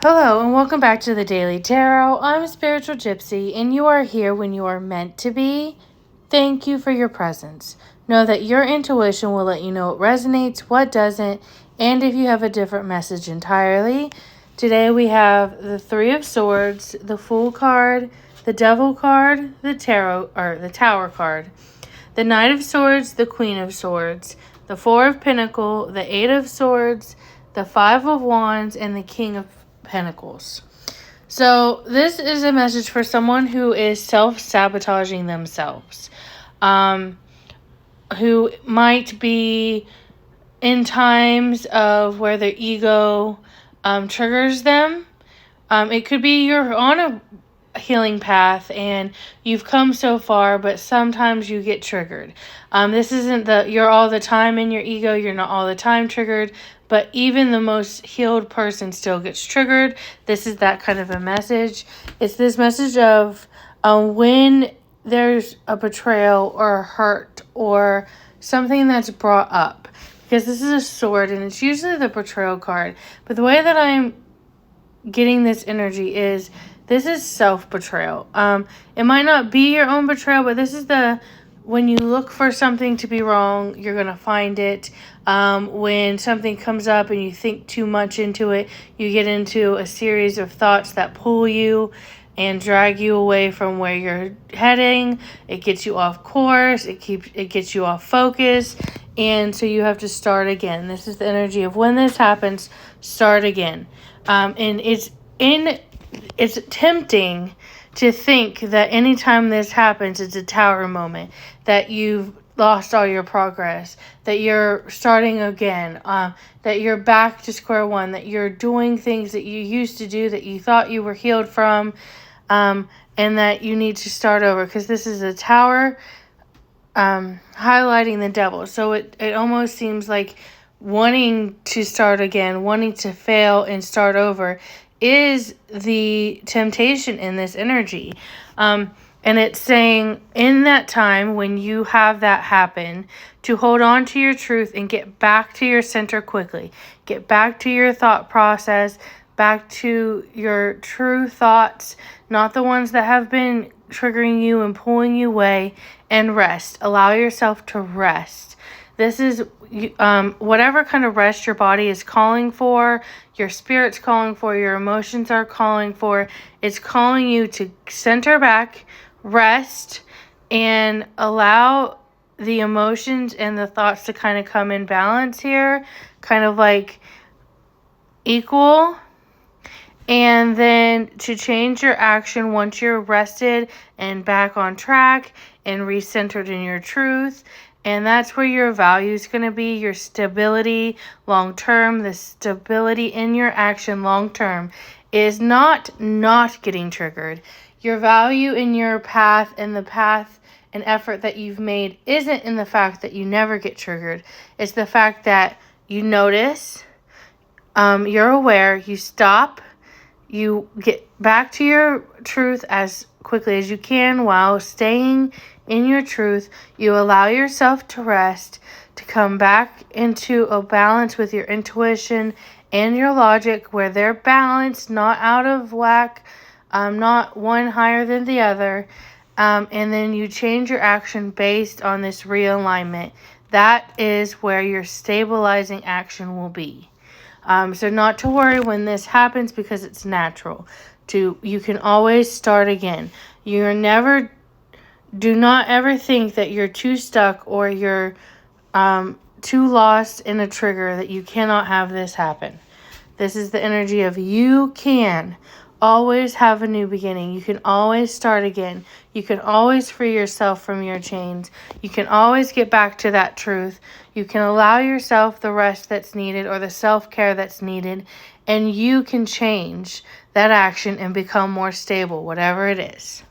Hello and welcome back to the Daily Tarot. I'm Spiritual Gypsy and you are here when you are meant to be. Thank you for your presence. Know that your intuition will let you know what resonates, what doesn't, and if you have a different message entirely. Today we have the Three of Swords, the Fool card, the Devil card, the Tower card, the Knight of Swords, the Queen of Swords, the Four of Pentacles, the Eight of Swords, the Five of Wands, and the King of Pentacles. So this is a message for someone who is self-sabotaging themselves, who might be in times of where their ego triggers them. It could be you're on a healing path and you've come so far, but sometimes you get triggered. This isn't you're all the time in your ego, you're not all the time triggered, but even the most healed person still gets triggered. This is that kind of a message. It's this message of when there's a betrayal or a hurt or something that's brought up, because this is a sword and it's usually the betrayal card, but the way that I'm getting this energy is this is self-betrayal. It might not be your own betrayal, but this is when you look for something to be wrong, you're going to find it. When something comes up and you think too much into it, you get into a series of thoughts that pull you and drag you away from where you're heading. It gets you off course. It gets you off focus. And so you have to start again. This is the energy of when this happens, start again. And it's tempting to think that anytime this happens, it's a tower moment, that you've lost all your progress, that you're starting again, that you're back to square one, that you're doing things that you used to do that you thought you were healed from, and that you need to start over, because this is a tower highlighting the devil. So it almost seems like wanting to start again, wanting to fail and start over is the temptation in this energy. And it's saying in that time when you have that happen, to hold on to your truth and get back to your center quickly. Get back to your thought process, back to your true thoughts, not the ones that have been triggering you and pulling you away, and rest. Allow yourself to rest. This is whatever kind of rest your body is calling for, your spirit's calling for, your emotions are calling for. It's calling you to center back, rest, and allow the emotions and the thoughts to kind of come in balance here, kind of like equal. And then to change your action once you're rested and back on track and recentered in your truth. And that's where your value is going to be, your stability long term. The stability in your action long term is not getting triggered. Your value in your path and the path and effort that you've made isn't in the fact that you never get triggered. It's the fact that you notice, you're aware, you stop, you get back to your truth as quickly as you can while staying in your truth. You allow yourself to rest, to come back into a balance with your intuition and your logic, where they're balanced, not out of whack, not one higher than the other. And then you change your action based on this realignment. That is where your stabilizing action will be. So not to worry when this happens, because it's natural. You can always start again. Do not ever think that you're too stuck or you're too lost in a trigger that you cannot have this happen. This is the energy of you can always have a new beginning. You can always start again. You can always free yourself from your chains. You can always get back to that truth. You can allow yourself the rest that's needed or the self-care that's needed, and you can change that action and become more stable, whatever it is.